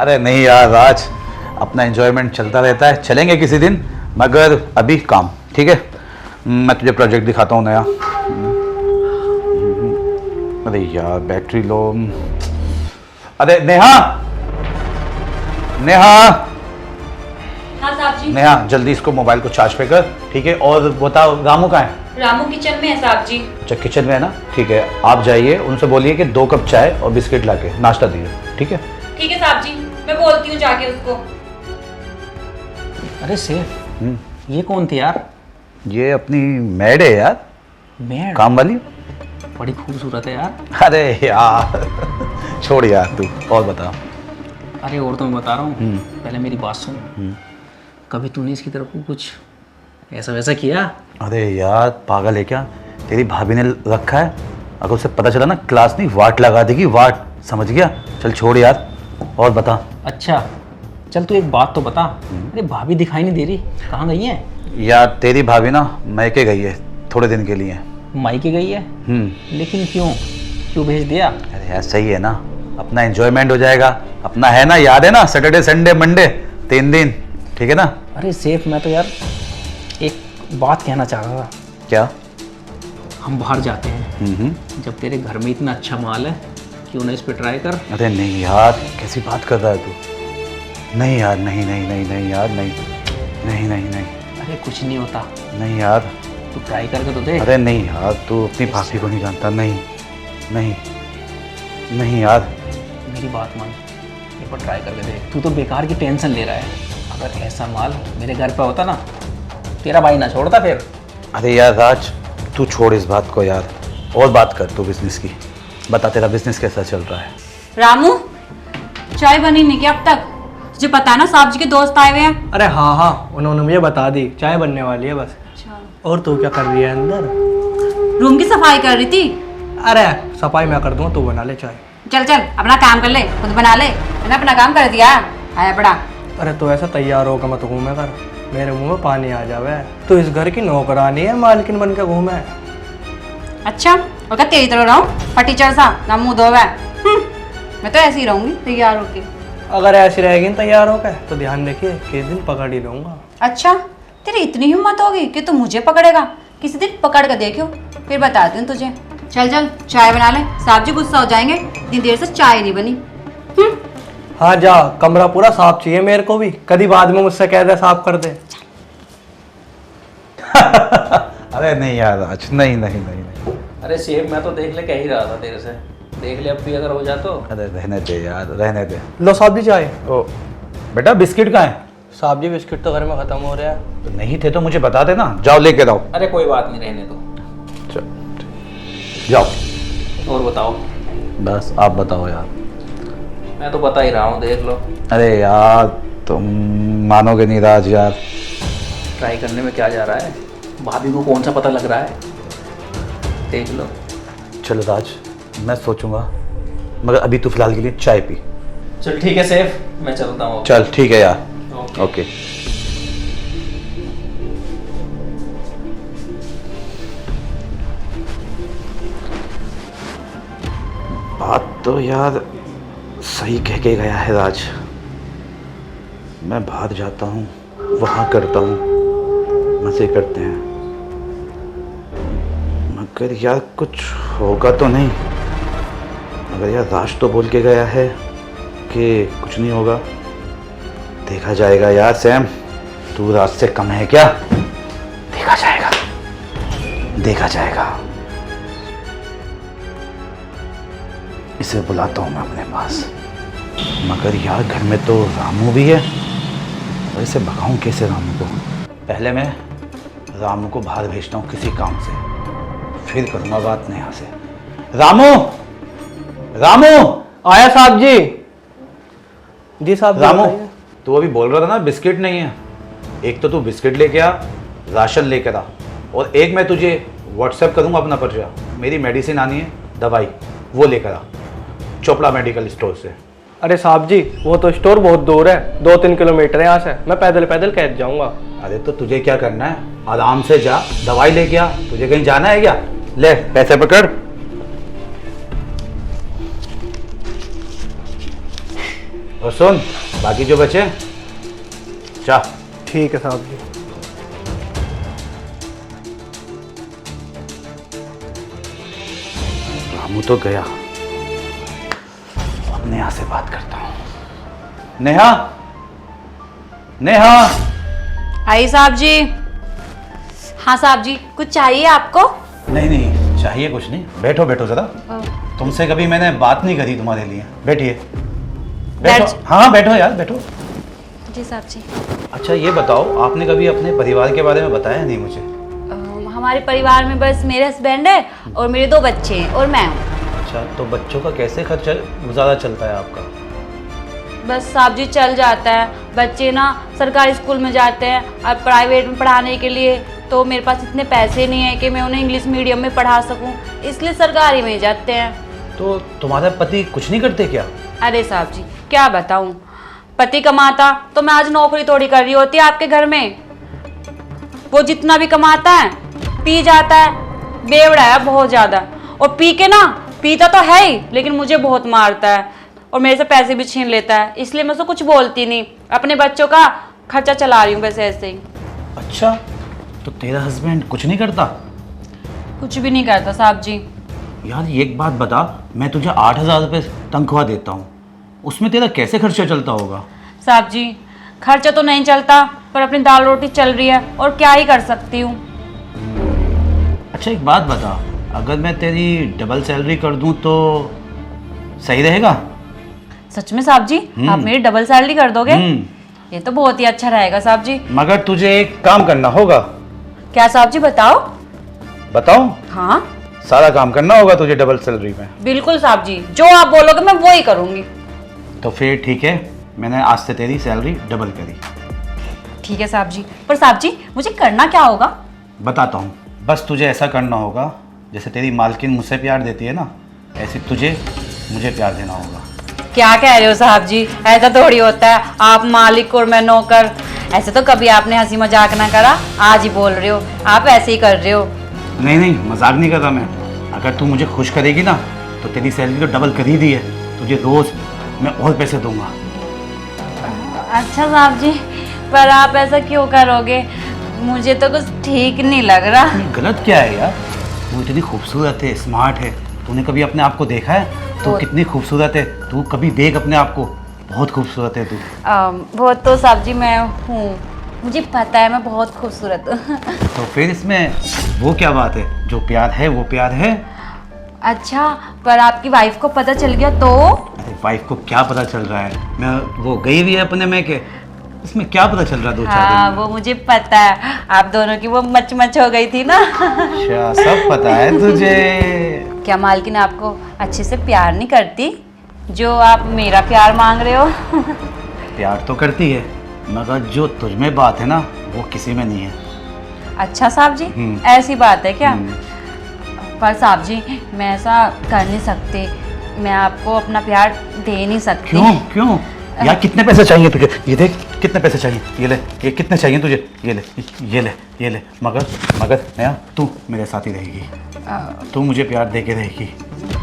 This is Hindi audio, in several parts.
अरे नहीं यार राज, अपना एंजॉयमेंट चलता रहता है, चलेंगे किसी दिन, मगर अभी काम। ठीक है, मैं तुझे प्रोजेक्ट दिखाता हूँ नया। अरे यार बैटरी लो। अरे नेहा, नेहा, हाँ साहब जी। नेहा जल्दी इसको मोबाइल को चार्ज पे कर। ठीक है, और बताओ रामू कहाँ है? रामू किचन में है साहब जी। अच्छा किचन में है ना, ठीक है। आप जाइए, उनसे बोलिए कि 2 कप चाय और बिस्किट लाके नाश्ता दिए। ठीक है? ठीक है साहब जी, मैं बोलती हूँ जाके उसको। अरे सेफ, ये कौन थी यार? ये अपनी मैड है यार, मैड? काम वाली। बड़ी खूबसूरत है यार। अरे यार छोड़ यार तू, और बता। अरे और तो मैं बता रहा हूँ, पहले मेरी बात सुन। कभी तूने इसकी तरफ को कुछ ऐसा वैसा किया? अरे यार पागल है क्या, तेरी भाभी ने रखा है, अगर उसे पता चला ना क्लास नहीं वाट लगा देगी, वाट, समझ गया? चल छोड़ यार, और बता। अच्छा चल तू एक बात तो बता, अरे भाभी दिखाई नहीं दे रही, कहाँ गई है? यार तेरी भाभी ना मैके गई है थोड़े दिन के लिए। मायके गई है? लेकिन क्यों क्यों भेज दिया? अरे यार सही है ना, अपना एंजॉयमेंट हो जाएगा, अपना है ना, याद है ना, सैटरडे संडे मंडे 3 दिन। ठीक है ना? अरे सेफ, मैं तो यार एक बात कहना चाह रहा था। क्या? हम बाहर जाते हैं, जब तेरे घर में इतना अच्छा माल है, क्यों ना इस पे ट्राई कर? अरे नहीं यार, कैसी बात कर रहा है तू? नहीं यार, नहीं नहीं नहीं नहीं यार, नहीं नहीं नहीं नहीं अरे कुछ नहीं होता, नहीं यार, तू ट्राई करके तो देख। अरे नहीं यार, तू अपनी भाभी को नहीं जानता। नहीं नहीं नहीं यार, मेरी बात मान, एक बार ट्राई करके देख। तू तो बेकार की टेंशन ले रहा है, अगर ऐसा माल मेरे घर पे होता ना, तेरा भाई ना छोड़ता फिर। अरे यार राज, तू छोड़ इस बात को यार, और बात कर तू बिजनेस की। बता तेरा बिजनेस कैसा चल रहा है? रामू, चाय बनी नहीं क्या अब तक? तुझे पता है ना साहब जी के दोस्त आए हुए हैं। अरे हाँ हाँ, उन्होंने मुझे बता दी, चाय बनने वाली है बस। और तू क्या कर रही है अंदर? रूम की सफाई कर रही थी। अरे सफाई मैं कर दूंगा, तू बना ले चाय। चल चल अपना काम कर ले, खुद बना ले। मैंने अपना काम कर दिया, आया बड़ा। अरे तू ऐसा तैयार होकर मत घूमे कर, मेरे मुंह में पानी आ जावे। तू इस घर की नौकरानी है, मालकिन बन के घूमे। अच्छा, और क्या तेरी तरह रहूं फटीचर सा, ना मुंह धोवे? मैं तो ऐसे ही रहूंगी तैयार होके। अगर ऐसी रहेगी न तैयार होकर तो ध्यान रखिए, किस दिन पकड़ ही लूंगा। अच्छा, तेरी इतनी हिम्मत होगी कि तू मुझे पकड़ेगा? किसी दिन पकड़ कर देखियो, फिर बताती हूँ तुझे। चल चल चाय बना ले, साहब जी गुस्सा हो जाएंगे, इतनी देर से चाय नहीं बनी। हाँ जा, कमरा पूरा साफ चाहिए मेरे को भी, कभी बाद में मुझसे कह दे साफ कर दे। अरे नहीं यार राज, नहीं नहीं नहीं नहीं। अरे सेफ, मैं तो देख ले कह ही रहा था तेरे से, देख ले अब भी अगर हो जा तो। अरे रहने दे यार, रहने दे। लो साहब जी चाय। ओ बेटा बिस्किट कहाँ है? साहब जी बिस्किट तो घर में खत्म हो रहा है। तो नहीं थे तो मुझे बता देना, जाओ लेके आओ। अरे कोई बात नहीं, रहने दो। चल जाओ। और बताओ? बस आप बताओ यार। मैं तो बता ही रहा हूँ, देख लो। अरे यार तुम मानोगे नहीं राज यार। ट्राई करने में क्या जा रहा है, भाभी को कौन सा पता लग रहा है, देख लो। चलो राज, मैं सोचूंगा, मगर अभी तू फिलहाल के लिए चाय पी। चल ठीक है सेफ, मैं चलता हूँ। चल ठीक है यार, ओके। बात तो यार सही कह के गया है राज। मैं बाहर जाता हूँ, वहाँ करता हूँ, मज़े करते हैं, मगर यार कुछ होगा तो नहीं। मगर यार राज तो बोल के गया है कि कुछ नहीं होगा। देखा जाएगा यार सैम, तू राज से कम है क्या? देखा जाएगा, देखा जाएगा। इसे बुलाता हूँ मैं अपने पास, मगर यार घर में तो रामू भी है, वैसे भगाऊँ कैसे रामू को? पहले मैं रामू को बाहर भेजता हूँ किसी काम से, फिर करूँगा बात नेहा से। रामू, रामू! आया साहब जी। जी साहब जी, रामू, बताइए। तू अभी बोल रहा था ना बिस्किट नहीं है, एक तो तू बिस्किट लेके आ, राशन लेकर आ, और एक मैं तुझे व्हाट्सएप करूँगा अपना पर्चा, मेरी मेडिसिन आनी है, दवाई, वो लेकर आ चोपड़ा मेडिकल स्टोर से। अरे साहब जी, वो तो स्टोर बहुत दूर है, 2-3 किलोमीटर है यहाँ से, मैं पैदल पैदल कैद जाऊंगा। अरे तो तुझे क्या करना है, आराम से जा, दवाई लेके आ, तुझे कहीं जाना है क्या? ले पैसे पकड़। और सुन, बाकी जो बचे चाह। ठीक है साहब जी। रामू तो गया, अब नेहा से बात करता हूँ। नेहा, नेहा। आई साहब जी। हाँ साहब जी, कुछ चाहिए आपको? नहीं नहीं, चाहिए कुछ नहीं। बैठो बैठो जरा। तुमसे कभी मैंने बात नहीं करी तुम्हारे लिए। बैठिए, बैठो। बैठ। हाँ बैठो यार, बैठो। जी साहब जी। अच्छा ये बताओ, आपने कभी अपने परिवार के बारे में बताया नहीं मुझे? हमारे परिवार में बस मेरे हस्बैंड है और मेरे 2 बच्चे हैं और मैं हूँ। अच्छा, तो बच्चों का कैसे खर्चा गुजारा चलता है आपका? बस साहब जी चल जाता है। बच्चे ना सरकारी स्कूल में जाते हैं और प्राइवेट में पढ़ाने के लिए तो मेरे पास इतने पैसे नहीं है कि मैं उन्हें इंग्लिश मीडियम में पढ़ा सकूं, इसलिए सरकारी में जाते हैं। तो तुम्हारा पति कुछ नहीं करते क्या? अरे साहब जी क्या बताऊं, पति कमाता तो मैं आज नौकरी थोड़ी कर रही होती आपके घर में। वो जितना भी कमाता है पी जाता है, बेवड़ा है बहुत ज़्यादा। और पी के ना, पीता तो है ही लेकिन मुझे बहुत मारता है और मेरे से पैसे भी छीन लेता है, इसलिए मैं उसको कुछ बोलती नहीं। अपने बच्चों का खर्चा चला रही हूँ वैसे ऐसे ही। अच्छा, तो तेरा हस्बैंड कुछ नहीं करता? कुछ भी नहीं करता साहब जी। यार एक बात बता, मैं तुझे 8,000 रुपये तनख्वाह देता हूँ, उसमें तेरा कैसे खर्चा चलता होगा? साहब जी खर्चा तो नहीं चलता पर अपनी दाल रोटी चल रही है और क्या ही कर सकती हूँ। अच्छा एक बात बता, अगर मैं तेरी डबल सैलरी कर दूँ तो सही रहेगा? सच में साहब जी आप मेरी डबल सैलरी कर दोगे? ये तो बहुत ही अच्छा रहेगा साहब जी। मगर तुझे एक काम करना होगा। क्या साहब जी बताओ? बताऊं? हाँ सारा काम करना होगा तुझे डबल सैलरी में। बिल्कुल साहब जी, जो आप बोलोगे मैं वो ही करूँगी। तो फिर ठीक है, मैंने आज से तेरी सैलरी डबल करी। ठीक है साहब जी, पर साहब जी मुझे करना क्या होगा? बताता हूँ, बस तुझे ऐसा करना होगा जैसे तेरी मालकिन मुझसे प्यार देती है ना, ऐसे तुझे मुझे प्यार देना होगा। क्या कह रहे हो साहब जी, ऐसा थोड़ी होता है, आप मालिक और मैं नौकर। ऐसे तो कभी आपने हंसी मजाक ना करा, आज ही बोल रहे हो, आप ऐसे ही कर रहे हो। नहीं नहीं, मजाक नहीं कर रहा मैं। अगर तू मुझे खुश करेगी ना तो तेरी सैलरी तो डबल कर ही दी है, तुझे रोज़ मैं और पैसे दूंगा। अच्छा साहब जी, पर आप ऐसा क्यों करोगे? मुझे तो कुछ ठीक नहीं लग रहा। गलत क्या है यार, तू इतनी खूबसूरत है, स्मार्ट है। तूने कभी अपने आप को देखा है? तू कितनी खूबसूरत है, तू कभी देख अपने आप को, बहुत खूबसूरत है तू। वो तो साहब जी मैं हूँ, मुझे पता है मैं बहुत खूबसूरत हूँ। तो फिर इसमें वो क्या बात है, जो प्यार है वो प्यार है। अच्छा, पर आपकी वाइफ को पता चल गया तो? अरे वाइफ को क्या पता चल रहा है, मैं वो गई हुई है अपने में के, इसमें क्या पता चल रहा है 2-4 हाँ दिन में? वो मुझे पता है, आप दोनों की वो मच मच हो गई थी ना। अच्छा सब पता है तुझे। क्या मालकिन आपको अच्छे से प्यार नहीं करती जो आप मेरा प्यार मांग रहे हो? प्यार तो करती है, मगर जो तुझ में बात है ना वो किसी में नहीं है। अच्छा साहब जी, ऐसी बात है क्या? पर साहब जी मैं ऐसा कर नहीं सकती, मैं आपको अपना प्यार दे नहीं सकती। क्यों क्यों यार, कितने पैसे चाहिए तुझे? ये देख कितने पैसे चाहिए, ये ले। ये कितने चाहिए तुझे? ये ले, ये ले, ये ले। मगर मगर नया, तू मेरे साथ ही रहेगी, तू मुझे प्यार दे के रहेगी,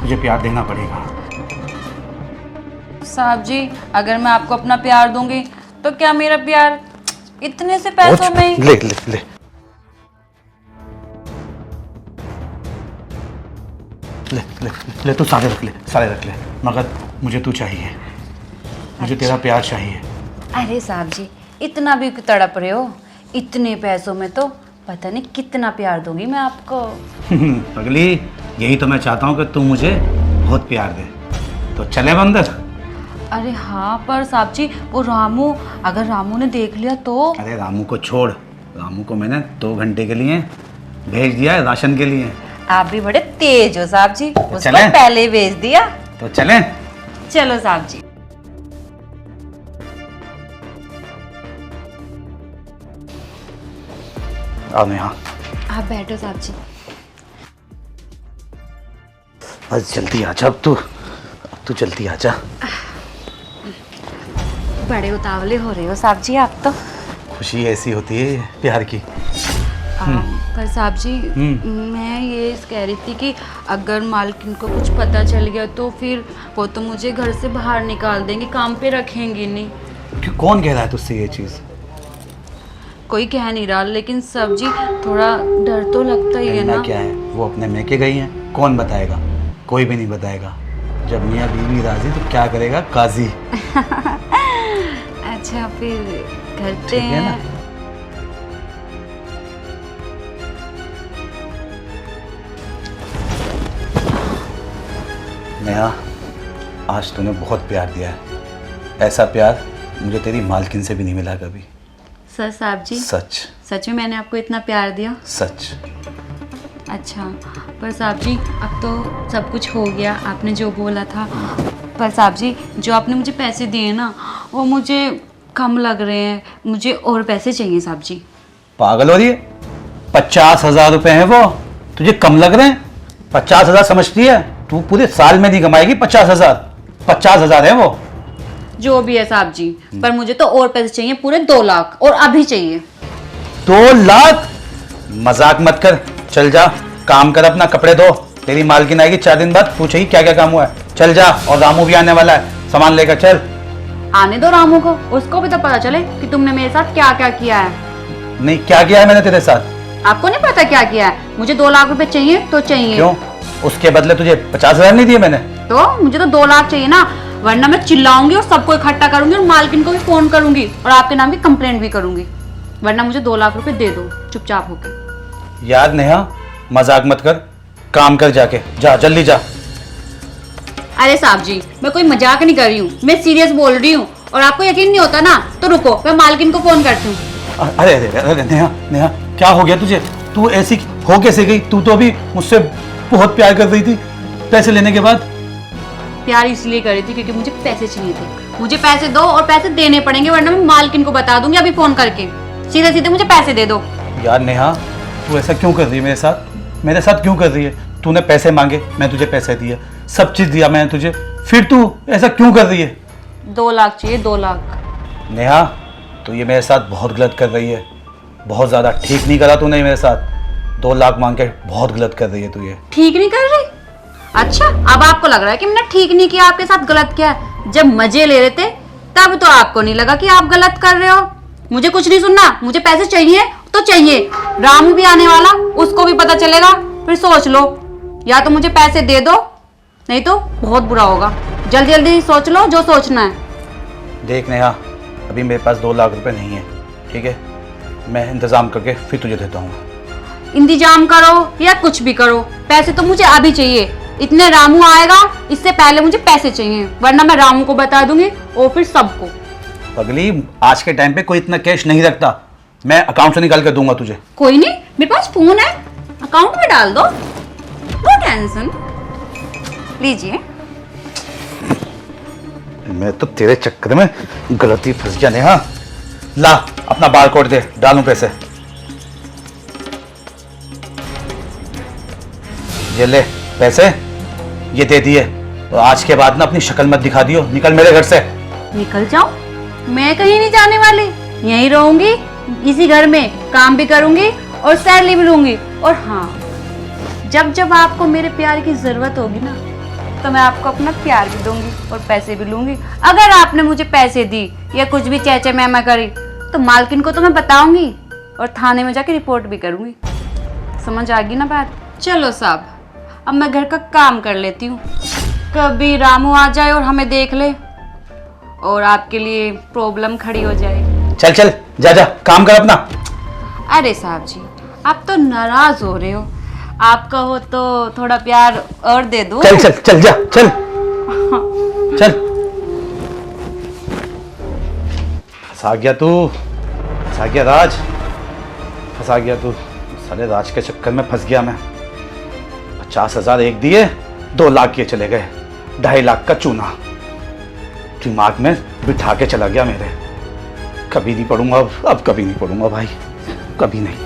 तुझे प्यार देना पड़ेगा। साहब जी अगर मैं आपको अपना प्यार दूंगी तो क्या मेरा प्यार इतने से पैसों में ही? ले ले ले ले ले ले, तू सारे रख ले, सारे रख ले। मगर मुझे तू चाहिए, मुझे तेरा प्यार चाहिए। अरे साहब जी इतना भी क्यों तड़प रहे हो? इतने पैसों में तो पता नहीं कितना प्यार दूंगी मैं आपको। पगली, यही तो मैं चाहता हूँ कि तू मुझे बहुत प्यार दे। तो चले बंदर? अरे हाँ पर साहब जी वो रामू, अगर रामू ने देख लिया तो? अरे रामू को छोड़, रामू को मैंने 2 घंटे के लिए भेज दिया है राशन के लिए। आप भी बड़े तेज हो साहब जी, उसको चलें? पहले ही भेज दिया। तो चलें? चलो साहब जी। आओ नेहा, आप बैठो साहब जी। बस जल्दी आजा, अब तू जल्दी आजा। बड़े उतावले हो रहे हो साहब जी आप तो। खुशी ऐसी होती है प्यार की। पर साहब जी मैं ये कह रही थी कि अगर मालकिन को कुछ पता चल गया तो फिर वो तो मुझे घर से बाहर निकाल देंगे, काम पे रखेंगे नहीं। क्यों, कौन कह रहा है तुझसे ये चीज़? कोई कह नहीं रहा, लेकिन साहब जी थोड़ा डर तो लगता ही है ना। क्या है, वो अपने मैके गई हैं, कौन बताएगा? कोई भी नहीं बताएगा। जब मियाँ बीवी राजी तो क्या करेगा काजी। अच्छा फिर करते ठीक है हैं ना? नेहा, आज तूने बहुत प्यार दिया है। ऐसा प्यार मुझे तेरी मालकिन से भी नहीं मिला कभी। सर साहब जी सच सच में मैंने आपको इतना प्यार दिया? सच। अच्छा पर साहब जी अब तो सब कुछ हो गया, आपने जो बोला था। पर साहब जी जो आपने मुझे पैसे दिए ना वो मुझे कम लग रहे हैं, मुझे और पैसे चाहिए साहब जी। पागल हो रही है? 50,000 रुपए हैं वो, तुझे कम लग रहे हैं? 50,000 समझती है तू? पूरे साल में नहीं कमाएगी 50,000। 50,000 है वो। जो भी है साहब जी, पर मुझे तो और पैसे चाहिए, पूरे 2 लाख, और अभी चाहिए। 2 लाख? मजाक मत कर, चल जा काम कर अपना, कपड़े धो। तेरी मालकिन आएगी 4 दिन बाद, पूछेगी क्या क्या काम हुआ है। चल जा, और रामू भी आने वाला है, सामान लेकर चल। आने दो रामू को, उसको भी तो पता चले कि तुमने मेरे साथ क्या क्या किया है। नहीं, क्या किया है मैंने तेरे साथ? आपको नहीं पता क्या किया है? मुझे 2 लाख रुपए चाहिए तो चाहिए। क्यों? उसके बदले तुझे 50,000 नहीं दिए मैंने? तो मुझे तो 2 लाख चाहिए ना, वरना मैं चिल्लाऊंगी और सबको इकट्ठा करूंगी और मालकिन को भी फोन करूंगी और आपके नाम की कंप्लेंट भी करूंगी। वरना मुझे 2 लाख रुपए दे दो चुपचाप होके। यार नेहा, मजाक मत कर, काम कर जाके, जा जल्दी जा। अरे साहब जी मैं कोई मजाक नहीं कर रही हूँ, मैं सीरियस बोल रही हूँ, और आपको यकीन नहीं होता ना तो रुको मैं मालकिन को फोन करती हूँ। अरे अरे अरे नेहा, नेहा क्या हो गया तुझे? तू ऐसी हो कैसे गई? तू तो अभी मुझसे बहुत प्यार कर रही थी पैसे लेने के बाद। प्यार इसलिए कर रही थी क्योंकि मुझे पैसे चाहिए थे। मुझे पैसे दो और पैसे देने पड़ेंगे, वरना मैं मालकिन को बता दूंगी अभी फोन करके। सीधे सीधे मुझे पैसे दे दो। यार नेहा, तू ऐसा क्यों कर रही है मेरे साथ? मेरे साथ क्यों कर रही है? तूने पैसे मांगे, मैं तुझे पैसे दिए, सब चीज दिया मैंने तुझे, फिर तू ऐसा क्यों कर रही है? 2 लाख चाहिए, 2 लाख। नेहा, तू ये मेरे साथ बहुत गलत कर रही है, बहुत ज्यादा। ठीक नहीं करा तूने मेरे साथ। 2 लाख मांग के बहुत गलत कर रही है तू ये। ठीक नहीं कर रही? अच्छा अब आपको लग रहा है कि मैंने ठीक नहीं किया, आपके साथ गलत किया है। जब मजे ले रहे थे तब तो आपको नहीं लगा कि आप गलत कर रहे हो। मुझे कुछ नहीं सुनना, मुझे पैसे चाहिए तो चाहिए। रामू भी आने वाला, उसको भी पता चलेगा, फिर सोच लो। या तो मुझे पैसे दे दो, नहीं तो बहुत बुरा होगा। जल्दी जल्दी सोच लो जो सोचना है। देख नेहा, अभी मेरे पास 2 लाख रुपए नहीं है, ठीक है? मैं इंतजाम करके फिर तुझे देता हूँ। इंतजाम करो या कुछ भी करो, पैसे तो मुझे अभी चाहिए। इतने रामू आएगा, इससे पहले मुझे पैसे चाहिए, वरना मैं रामू को बता दूंगी और फिर सबको। पगली, आज के टाइम पे कोई इतना कैश नहीं रखता। मैं अकाउंट से निकाल कर दूंगा तुझे। कोई नहीं, मेरे पास फोन है, अकाउंट में डाल दो, नो टेंशन। लीजिए। मैं तो तेरे चक्कर में गलती फंस गया नेहा। ला अपना बार कोड दे, डालूं पैसे। ये ले पैसे, ये दे दिए। तो आज के बाद ना अपनी शक्ल मत दिखा दियो, निकल मेरे घर से। निकल जाओ? मैं कहीं नहीं जाने वाली, यहीं रहूंगी, इसी घर में काम भी करूंगी और सैलरी भी लूंगी। और हाँ, जब जब आपको मेरे प्यार की जरूरत होगी ना तो मैं आपको अपना प्यार भी दूंगी और पैसे भी लूंगी। अगर आपने मुझे पैसे दी या कुछ भी चेचे मैमा करी तो मालकिन को तो मैं बताऊंगी और थाने में जाके रिपोर्ट भी करूंगी। समझ आ गई ना बात? चलो साहब, अब मैं घर का काम कर लेती हूँ। कभी रामू आ जाए और हमें देख ले और आपके लिए प्रॉब्लम खड़ी हो जाए। चल चल, जा जा, काम कर अपना। अरे साहब जी आप तो नाराज हो रहे हो, आप कहो तो थोड़ा प्यार और दे दो। चल चल चल, जा चल चल। फंसा गया तू, फंसा गया राज, फंसा गया तू। साले राज के चक्कर में फंस गया मैं। 50,000 एक दिए, 2 लाख के चले गए, 2.5 लाख का चूना दिमाग में बिठा के चला गया मेरे। कभी नहीं पढ़ूंगा अब कभी नहीं पढ़ूंगा भाई, कभी नहीं।